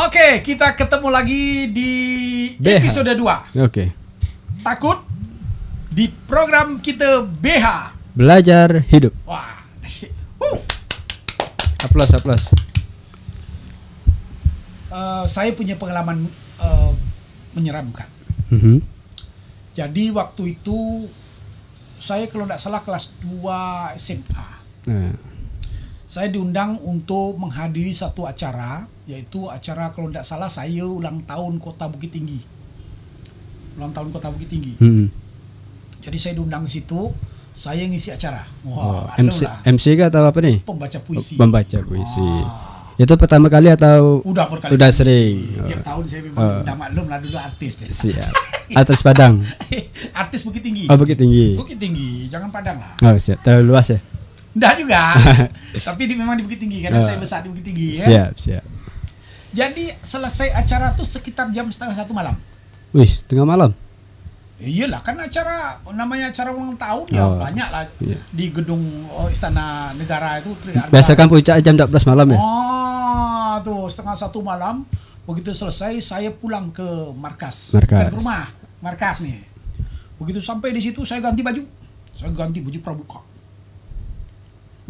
Oke, kita ketemu lagi di episode 2. Oke. Takut di program kita BH. Belajar hidup. Wah. Aplaus. Saya punya pengalaman menyeramkan. Jadi waktu itu saya kalau tidak salah kelas 2 SMA. Saya diundang untuk menghadiri satu acara, yaitu acara kalau tidak salah saya ulang tahun Kota Bukit Tinggi. Jadi saya diundang ke situ, saya ngisi acara. MC kah atau apa nih? Pembaca puisi. Membaca puisi. Itu pertama kali atau udah berkali-kali? Udah sering. Tiap tahun saya memang udah maklum lah dulu artis deh. Siap. Artis Padang. Artis Bukit Tinggi. Oh, Bukit Tinggi. Bukit Tinggi, jangan Padang lah. Oh, siap. Terlalu luas ya? Enggak juga. Tapi memang di Bukit Tinggi karena saya besar di Bukit Tinggi ya. Siap. Jadi selesai acara tuh sekitar jam 12:30 malam. Wih, tengah malam. Iyalah, kan acara namanya acara ulang tahun ya banyak lah di gedung Istana Negara itu. Biasa kan puncak jam 12 malam ya? Tuh 12:30 malam. Begitu selesai saya pulang ke markas. Ke rumah markas nih. Begitu sampai di situ saya ganti baju. Saya ganti baju pramuka.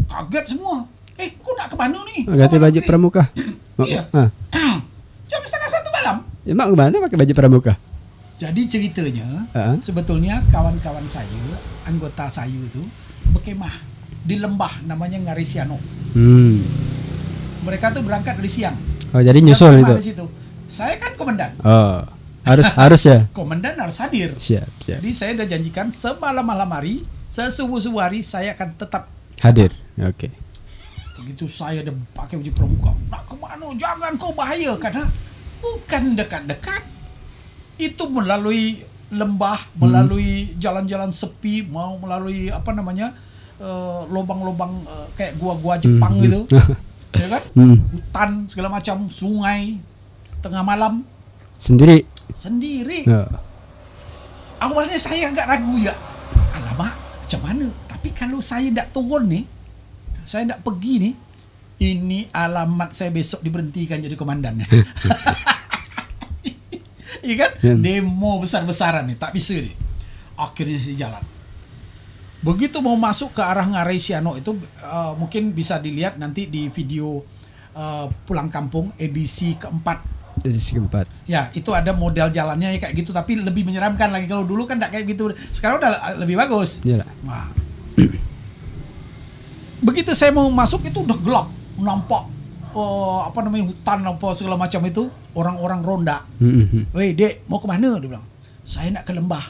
Kaget semua. Kok nak kemana nih? Ganti baju pramuka. Iya. Jam 12:30 malam. Ya, mak kemana pakai baju pramuka? Jadi ceritanya, sebetulnya kawan-kawan saya, anggota saya itu berkemah di lembah namanya Ngaresiano. Mereka tuh berangkat dari siang. Oh, jadi nyusul itu. Di situ. Saya kan komandan. Oh, harus ya. Komandan harus hadir. Siap. Jadi saya udah janjikan semalam-malam hari, sesubuh-subuh hari saya akan tetap hadir. Oke. Begitu saya udah pakai baju pramuka. Nak kemana? Jangan kau bahaya, karena bukan dekat-dekat. Itu melalui lembah, melalui jalan-jalan sepi, mau melalui lubang-lubang kayak gua-gua Jepang gitu, ya kan? Hutan segala macam, sungai, tengah malam. Sendiri. Awalnya saya agak ragu ya. Alamak, macam mana? Tapi kalau saya tidak turun nih, saya tidak pergi nih, ini alamat saya besok diberhentikan jadi komandan. Iya kan? Demo besar-besaran nih, tak bisa nih. Akhirnya saya jalan. Begitu mau masuk ke arah Ngaresiano itu, mungkin bisa dilihat nanti di video Pulang Kampung edisi keempat. Ya, itu ada model jalannya kayak gitu, tapi lebih menyeramkan lagi. Kalau dulu kan tidak kayak gitu. Sekarang udah lebih bagus. Nah, begitu saya mau masuk itu udah gelap, nampak hutan segala macam itu, orang-orang ronda. Weh dek, mau kemana? Dia bilang, saya nak ke lembah.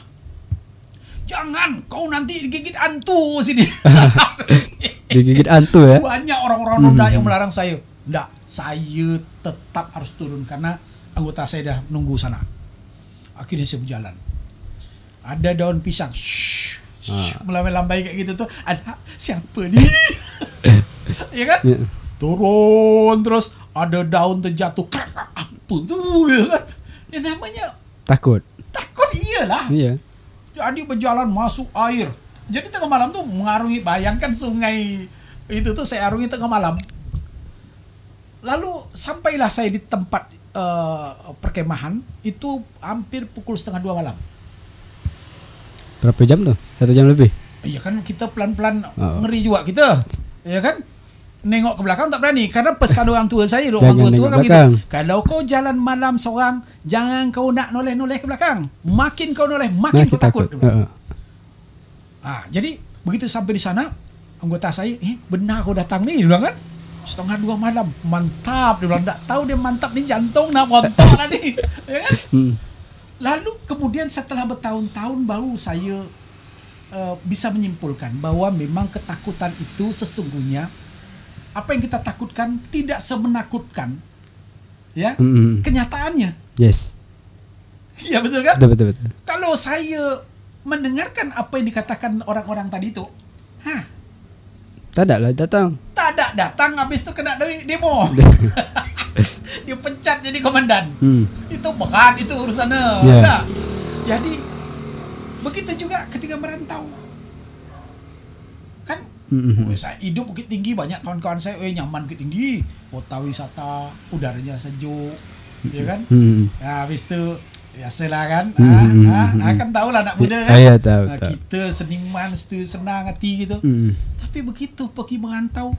Jangan, kau nanti digigit hantu sini. Digigit hantu ya? Banyak orang-orang ronda yang melarang saya. Enggak, saya tetap harus turun karena anggota saya dah nunggu sana. Akhirnya saya berjalan. Ada daun pisang. Melambai-lambai kayak gitu tuh. Ada siapa nih? Ya kan? Turun terus ada daun terjatuh, apa tuh ya kan? Ya namanya takut iyalah. Iya. Jadi berjalan masuk air. Jadi tengah malam tuh mengarungi, bayangkan sungai itu tuh saya arungi tengah malam. Lalu sampailah saya di tempat perkemahan itu hampir pukul 1:30 malam. Berapa jam tuh? 1 jam lebih. Iya kan, kita pelan-pelan ngeri juga kita. Ya kan? Nengok ke belakang tak berani karena pesan orang tua saya, orang tua kan gitu. Kalau kau jalan malam seorang, jangan kau nak noleh-noleh ke belakang. Makin kau noleh, makin kau takut. Jadi begitu sampai di sana, anggota saya, benar kau datang nih, dia bilang kan. 1:30 malam, mantap. Dia bilang, tak tahu dia mantap nih jantung nak montok tadi, ya kan? Lalu kemudian setelah bertahun-tahun baru saya bisa menyimpulkan bahwa memang ketakutan itu sesungguhnya apa yang kita takutkan tidak semenakutkan ya kenyataannya. Yes. Iya betul kan? Betul. Kalau saya mendengarkan apa yang dikatakan orang-orang tadi itu, tak datang, habis itu kena demo. Dia pecat jadi komandan. Itu berat, itu urusannya. Nah, jadi begitu juga ketika merantau. Kan saya hidup Bukit Tinggi, banyak kawan-kawan saya nyaman Bukit Tinggi, kota wisata, udaranya sejuk, ya kan? Nah, habis itu biasalah kan, kan tahu lah anak muda kan. Iya, tahu. Kita seniman, senang hati gitu. Tapi begitu pergi merantau,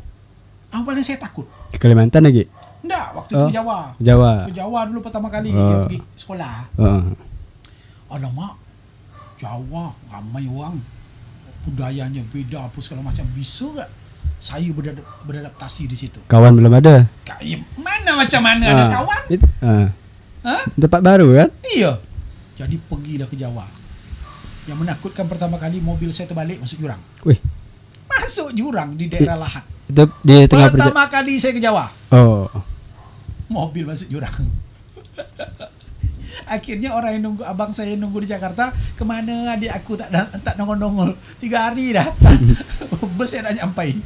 awalnya saya takut. Ke Kalimantan lagi? Enggak, waktu itu ke Jawa. Ke Jawa dulu pertama kali pergi sekolah. Alamak, Jawa ramai orang, budayanya beda, apa segala macam. Bisa gak saya beradaptasi di situ? Kawan belum ada. Mana macam mana ada kawan? Tempat baru kan? Iya. Jadi pergilah ke Jawa. Yang menakutkan pertama kali mobil saya terbalik masuk jurang. Wih. Masuk jurang di daerah Lahat. Itu di tengah pertama kali saya ke Jawa. Oh. Mobil masuk jurang. Akhirnya orang yang nunggu, abang saya yang nunggu di Jakarta, kemana adik aku tak nongol-nongol. 3 hari dah. Bus saya dah nyampai.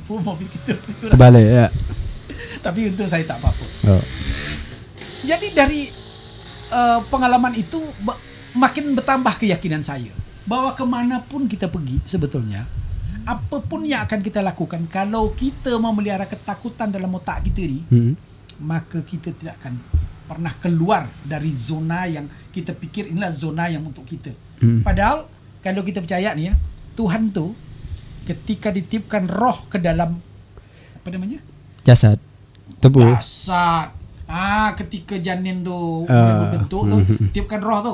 Mobil kita terbalik ya. Tapi untuk saya tak apa-apa. Oh. Jadi dari pengalaman itu makin bertambah keyakinan saya bahwa kemanapun kita pergi sebetulnya, apapun yang akan kita lakukan, kalau kita memelihara ketakutan dalam otak kita ni, maka kita tidak akan pernah keluar dari zona yang kita fikir inilah zona yang untuk kita. Padahal kalau kita percaya ni ya, Tuhan tu ketika ditiupkan roh ke dalam apa namanya? Jasad. Tubuh. Jasad. Ketika janin tu berbentuk tu, tiupkan roh tu,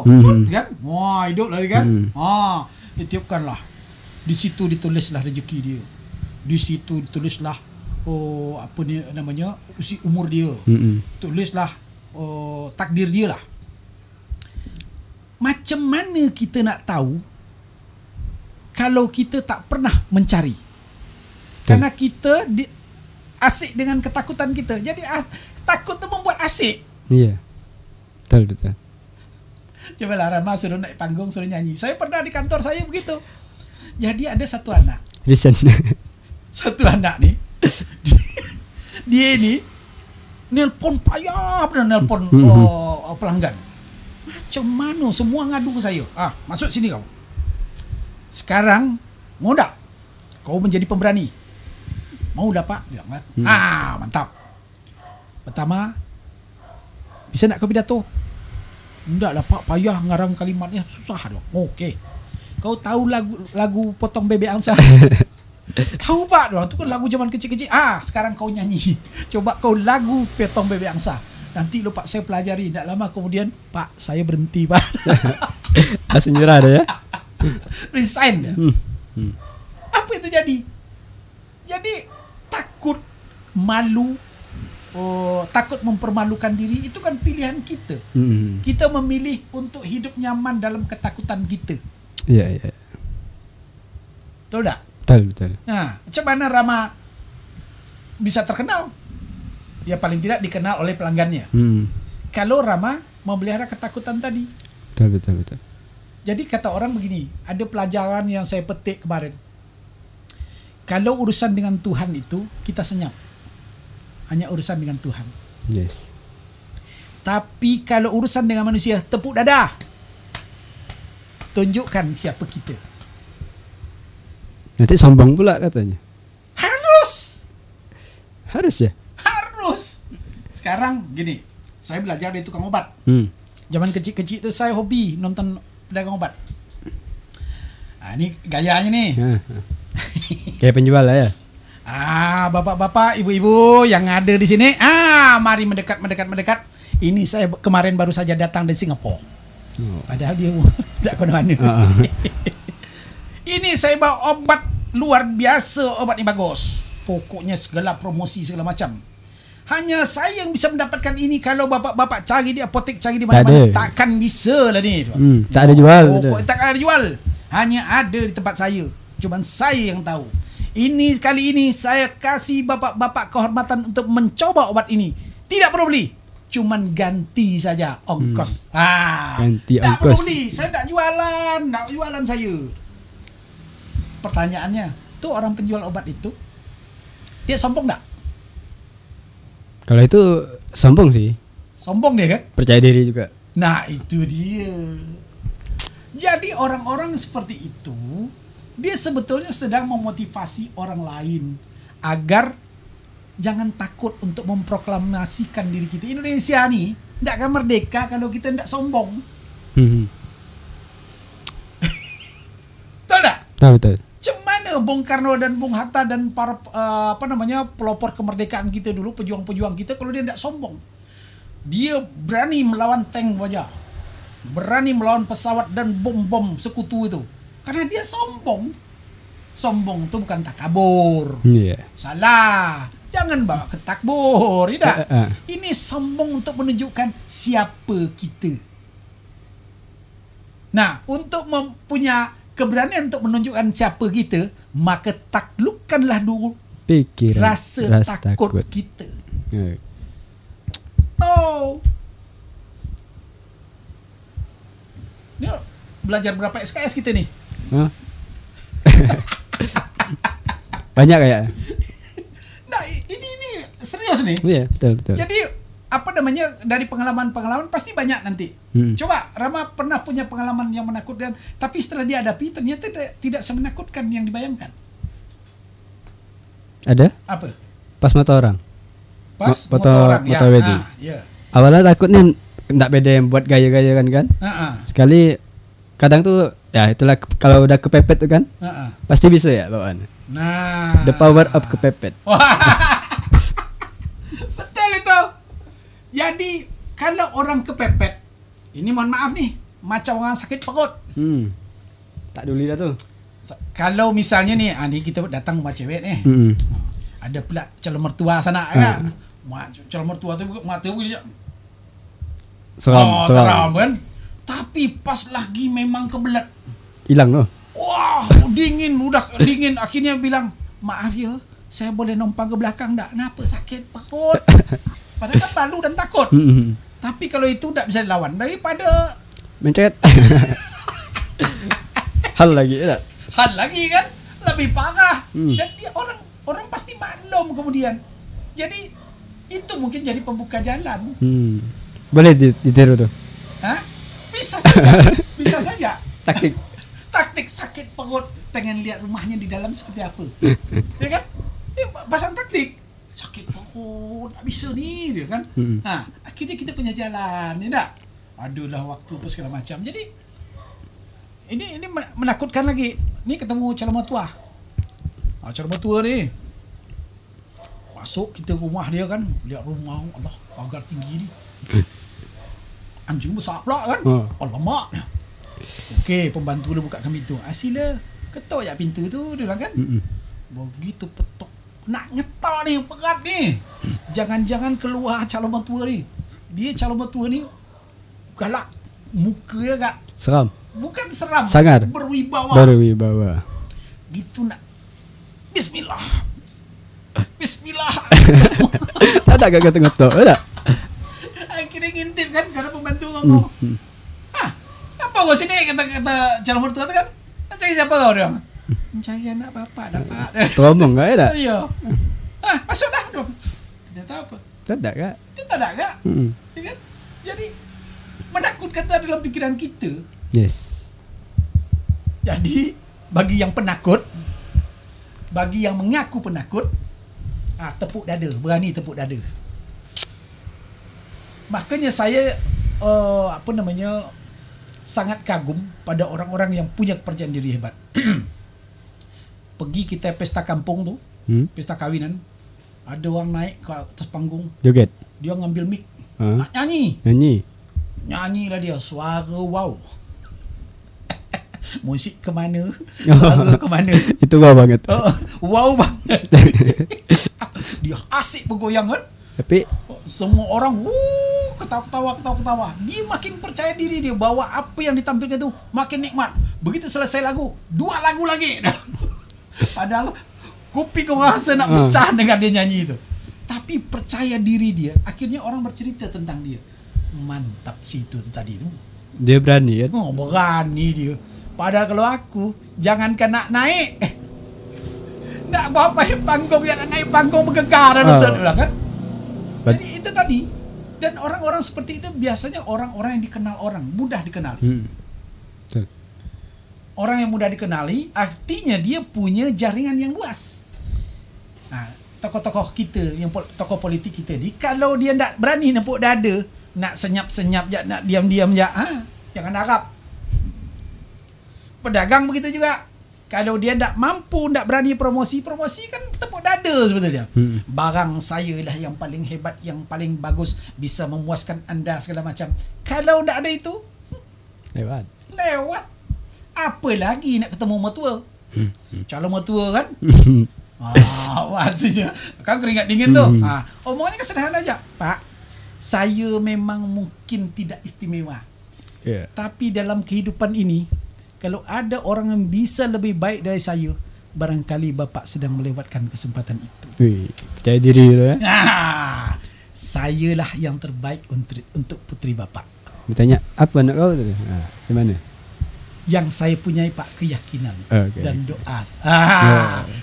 kan? Wah, hidup lagi kan? Ditiupkanlah. Di situ ditulislah rezeki dia. Di situ ditulislah apa ni namanya? Umur dia. Tulislah takdir dia lah. Macam mana kita nak tahu kalau kita tak pernah mencari? Karena kita asik dengan ketakutan kita. Jadi takut tu membuat asik. Iya. Betul. Coba lah Rama suruh naik panggung, suruh nyanyi. Saya pernah di kantor saya begitu. Jadi ada satu anak. Listen. Satu anak ni. Dia ni nelpon payah, nelpon pelanggan. Macam mana semua ngadu ke saya. Masuk sini kau. Sekarang mau tak kau menjadi pemberani? Mau dah Pak? Dia kan? Mantap. Pertama, bisa nak kau pidato? Enggak lah Pak, payah ngarang kalimatnya, susah dong. Okey. Kau tahu lagu Potong Bebek Angsa? Tahu Pak, dong. Itu kan lagu zaman kecil-kecil. Sekarang kau nyanyi. Coba kau lagu Potong Bebek Angsa. Nanti lo Pak saya pelajari. Tak lama kemudian, Pak saya berhenti Pak. Langsung nyerah dah ya? Resign dia. Apa itu jadi? Jadi takut, malu, takut mempermalukan diri, itu kan pilihan kita. Kita memilih untuk hidup nyaman dalam ketakutan kita. Iya. Betul tak? Betul. Nah, macam mana Rama bisa terkenal? Ya paling tidak dikenal oleh pelanggannya. Kalau Rama memelihara ketakutan tadi. Betul. Jadi kata orang begini, ada pelajaran yang saya petik kemarin. Kalau urusan dengan Tuhan itu kita senyap. Hanya urusan dengan Tuhan. Yes. Tapi kalau urusan dengan manusia, tepuk dada. Tunjukkan siapa kita. Nanti sombong pula katanya. Harus ya? Harus. Sekarang gini, saya belajar dari tukang obat. Zaman kecil-kecil itu saya hobi nonton pedagang obat. Ini gayanya nih. Kayak penjual lah ya. Bapak-bapak, ibu-ibu yang ada di sini, mari mendekat. Ini saya kemarin baru saja datang dari Singapura. Padahal dia tak ke mana. Ini saya bawa obat luar biasa, obat ini bagus. Pokoknya segala promosi segala macam. Hanya saya yang bisa mendapatkan ini. Kalau bapak-bapak cari di apotek, cari di mana-mana, takkan bisa lah ni. Tak ada jual. Takkan ada jual. Hanya ada di tempat saya. Cuman saya yang tahu. Ini kali ini saya kasih bapak-bapak kehormatan untuk mencoba obat ini. Tidak perlu beli. Cuman ganti saja ongkos. Ganti tak ongkos. perlu beli. Saya tak jualan saya. Pertanyaannya, tu orang penjual obat itu, dia sombong tak? Kalau itu sombong sih. Sombong dia kan? Percaya diri juga. Nah itu dia. Jadi orang-orang seperti itu, dia sebetulnya sedang memotivasi orang lain agar jangan takut untuk memproklamasikan diri kita. Indonesia nih Ndak akan merdeka kalau kita ndak sombong. Betul tak? Betul. Macam mana Bung Karno dan Bung Hatta dan para pelopor kemerdekaan kita dulu, pejuang-pejuang kita, kalau dia ndak sombong. Dia berani melawan tank aja. Berani melawan pesawat dan bom-bom sekutu itu. Karena dia sombong. Sombong itu bukan takabur. Iya. Salah. Jangan bawa ke takbur, tidak. Ini sombong untuk menunjukkan siapa kita. Nah, untuk mempunyai keberanian untuk menunjukkan siapa kita, maka taklukkanlah dulu Pikiran, rasa takut kita. Oh. Ini belajar berapa SKS kita nih? Banyak kayak. Nah, ini serius nih. Iya, betul. Jadi apa namanya, dari pengalaman pasti banyak nanti. Coba Rama pernah punya pengalaman yang menakutkan, tapi setelah dihadapi ternyata tidak semenakutkan yang dibayangkan. Ada? Apa? Pas motor orang. Pas moto orang. wedding. Ya. Awalnya takut nih nggak beda yang buat gaya-gaya kan. Sekali kadang tuh ya itulah kalau udah kepepet tuh kan. Pasti bisa ya bawaan. Nah, the power of kepepet. Betul itu. Jadi kalau orang kepepet, ini mohon maaf nih, macam orang sakit perut. Tak duli dah tu. Kalau misalnya nih, ini kita datang rumah cewek nih, ada pula calon mertua sana kan. Calon mertua tu mata dia seram kan. Tapi pas lagi memang kebelat, hilang loh. Wah, dingin, udah dingin. Akhirnya bilang, maaf ya, saya boleh numpang ke belakang tak? Kenapa? Sakit perut. Padahal kan malu dan takut. Tapi kalau itu tak bisa dilawan, daripada mencet. Hal lagi tak? Hal lagi kan, lebih parah. Dan dia orang pasti maklum kemudian. Jadi itu mungkin jadi pembuka jalan. Boleh ditiru tuh. Hah? Bisa saja. Bisa saja. Taktik sakit perut, pengen lihat rumahnya di dalam seperti apa. Ya kan? Pasang taktik. Sakit perut, tak bisa nih, dia kan. Nah, akhirnya kita punya jalan, ya tak? Adulah waktu apa segala macam. Jadi ini menakutkan lagi. Ni ketemu calon mertua. Calon mertua ni. Masuk kita rumah dia kan, lihat rumah, Allah, pagar tinggi ni. Anjing besar pula kan. Alamak. Okey, pembantu dia bukakan pintu. Sila, ketuk je pintu tu, dia bilang kan. Begitu petok. Nak ngetak ni, berat ni. Jangan-jangan keluar calon mertua ni. Dia calon mertua ni galak. Muka dia agak seram. Bukan seram. Sangar. Berwibawa. Gitu nak. Bismillah. Tak ada kata ngetok, tak? Akhirnya ngintip kan, karena pembantu ngomong. Apa kau sini, kata calon mertua tu kan? Cari siapa kau dia? Mencari anak bapak dapat. Teromong kau tak? Iya. Masuk dah. Ternyata apa? Tak ada kak? Dia tak ada kak. Ya kan? Jadi menakutkan tu dalam pikiran kita. Yes. Jadi bagi yang penakut, bagi yang mengaku penakut, tepuk dada, berani tepuk dada. Makanya saya sangat kagum pada orang-orang yang punya kepercayaan diri hebat. Pergi kita pesta kampung tu, pesta kawinan, ada orang naik ke atas panggung, joget, dia ngambil mic, nyanyi lah dia, suara wow. Musik ke mana, suara ke mana. Itu wow banget. Wow banget. Dia asik bergoyang kan. Tapi semua orang ketawa-ketawa. Dia makin percaya diri dia bahwa apa yang ditampilkan itu makin nikmat. Begitu selesai lagu, 2 lagu lagi. Padahal kuping orang rasa nak pecah dengan dia nyanyi itu. Tapi percaya diri dia, akhirnya orang bercerita tentang dia. Mantap sih itu tadi itu. Dia berani kan? Berani dia. Padahal kalau aku, jangankan nak naik, nak bawa panggung, nak naik panggung bergegar betul kan? Jadi itu tadi. Dan orang-orang seperti itu biasanya orang-orang yang dikenal orang, mudah dikenali. Orang yang mudah dikenali, artinya dia punya jaringan yang luas. Nah, tokoh-tokoh kita, yang tokoh politik kita ni, kalau dia tak berani nepuk dada, nak senyap-senyap ya, nak diam-diam ya, jangan harap. Pedagang begitu juga. Kalau dia tak mampu, tak berani promosi kan tepuk dada sebetulnya. Barang saya lah yang paling hebat, yang paling bagus, bisa memuaskan anda segala macam. Kalau tak ada itu, lewat. Apa lagi nak ketemu mertua? Calon mertua kan? Maksudnya kan keringat dingin tu. Omongannya kan sederhana aja. Pak, saya memang mungkin tidak istimewa. Tapi dalam kehidupan ini, kalau ada orang yang bisa lebih baik dari saya, barangkali Bapak sedang melewatkan kesempatan itu. Percaya diri tu ya. Sayalah yang terbaik untuk putri Bapak. Ditanya, apa nak kau tadi? Di mana? Yang saya punyai Pak, keyakinan dan doa.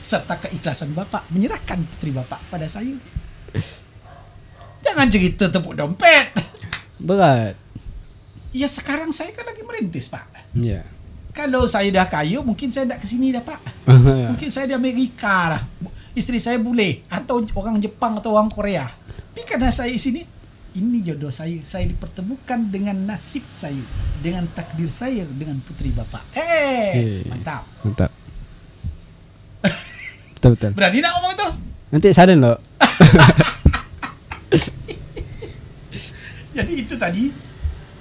Serta keikhlasan Bapak menyerahkan putri Bapak pada saya. Jangan cerita tepuk dompet. Berat. Ya sekarang saya kan lagi merintis Pak. Ya. Kalau saya dah kaya, mungkin saya tak ke sini dah Pak. Mungkin saya di Amerika dah. Isteri saya boleh, atau orang Jepang atau orang Korea. Tapi karena saya di sini, ini jodoh saya. Saya dipertemukan dengan nasib saya, dengan takdir saya, dengan putri Bapak. Mantap. Mantap. Betul. Berani nak ngomong itu? Nanti sadar loh. Jadi itu tadi,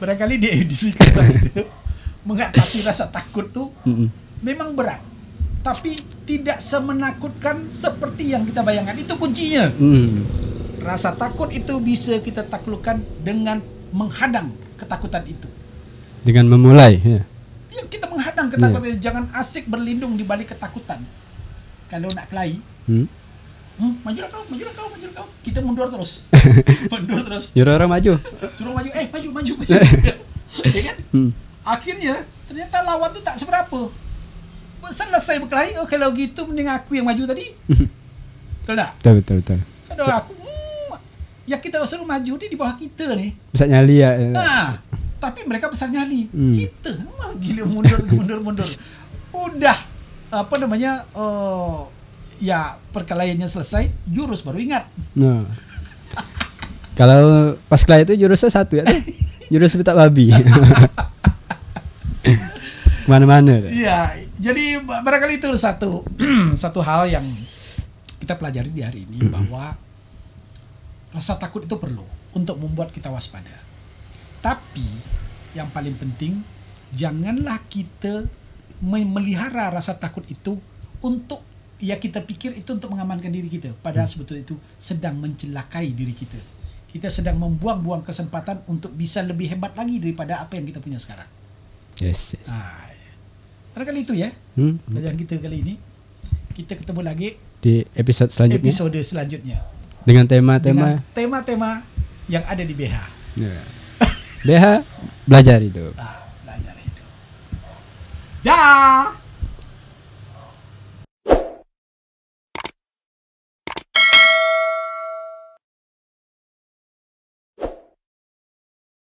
barangkali di edisi kedua itu, mengatasi rasa takut tu memang berat, tapi tidak semenakutkan seperti yang kita bayangkan. Itu kuncinya. Rasa takut itu bisa kita taklukkan dengan menghadang ketakutan itu. Dengan memulai. Ya, kita menghadang ketakutan. Jangan asik berlindung di balik ketakutan. Kalau nak kelahi, majulah kau. Kita mundur terus. Nyuruh orang maju. Suruh maju. Maju. Ya kan? Akhirnya ternyata lawan tu tak seberapa. Selesai berkelahi, kalau gitu mending aku yang maju tadi. Betul tak? Betul. Kalau aku ya kita suruh maju dia di bawah kita ni. Besar nyali ya. Tapi mereka besar nyali. Kita gila mundur. Udah ya perkelahiannya selesai, jurus baru ingat. Kalau pas kelahi itu jurusnya satu ya. Jurus petak babi. Mana-mana. Iya, jadi barangkali itu satu hal yang kita pelajari di hari ini, bahwa rasa takut itu perlu untuk membuat kita waspada. Tapi yang paling penting, janganlah kita memelihara rasa takut itu untuk kita pikir itu untuk mengamankan diri kita, padahal sebetulnya itu sedang mencelakai diri kita. Kita sedang membuang-buang kesempatan untuk bisa lebih hebat lagi daripada apa yang kita punya sekarang. Yes. Barangkali itu ya pelajaran kita kali ini. Kita ketemu lagi di episode selanjutnya dengan tema-tema yang ada di BH. BH belajar itu. Dah.